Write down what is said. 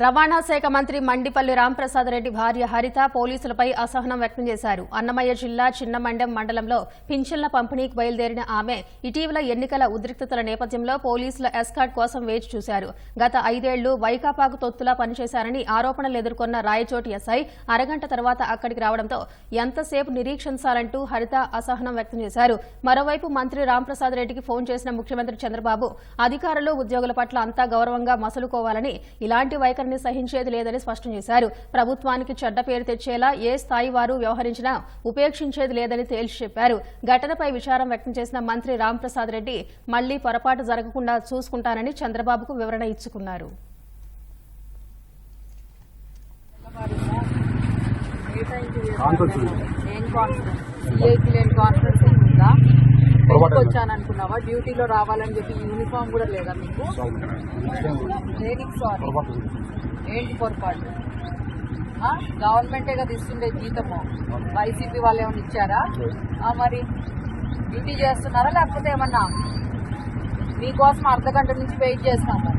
రవాణా శాఖ మంత్రి మండిపల్లి రాంప్రసాద్ రెడ్డి భార్య హరిత పోలీసులపై అసహనం వ్యక్తం చేశారు. అన్నమయ్య జిల్లా చిన్నమండెం మండలంలో పింఛన్ల పంపిణీకి బయలుదేరిన ఆమె ఇటీవల ఎన్నికల ఉద్రిక్తతల నేపథ్యంలో పోలీసుల ఎస్కార్ట్ కోసం వేచి చూశారు. గత 5 ఏళ్లు వైకాపాకు తొత్తులా పనిచేశారని ఆరోపణలు ఎదుర్కొన్న రాయచోటి ఎస్ఐ అరగంట తర్వాత అక్కడికి రావడంతో ఎంతసేపు నిరీక్షించాలంటూ హరిత అసహనం వ్యక్తం చేశారు. మరోవైపు మంత్రి రాంప్రసాద్ రెడ్డికి ఫోన్ చేసిన ముఖ్యమంత్రి చంద్రబాబు అధికారులు ఉద్యోగుల పట్ల అంతా గౌరవంగా మసలుకోవాలని, ఇలాంటి వైఖరిని సహించేది లేదని స్పష్టం చేశారు. ప్రభుత్వానికి చెడ్డ పేరు తెచ్చేలా ఏ స్థాయి వారు వ్యవహరించినా ఉపేక్షించేది లేదని తేల్చి చెప్పారు. ఘటనపై విచారం వ్యక్తం చేసిన మంత్రి రాంప్రసాద్ రెడ్డి మళ్లీ పొరపాటు జరగకుండా చూసుకుంటానని చంద్రబాబుకు వివరణ ఇచ్చుకున్నారు. వచ్చాననుకున్నావా? డ్యూటీలో రావాలని చెప్పి యూనిఫామ్ కూడా లేదా మీకు? ఏంటి పొరపాటు? గవర్నమెంటే కదా ఇస్తుండే జీతము, వైసీపీ వాళ్ళు ఏమైనా ఇచ్చారా? మరి డ్యూటీ చేస్తున్నారా లేకపోతే ఏమన్నా? మీకోసం అర్ధగంట నుంచి వెయిట్ చేస్తున్నాము.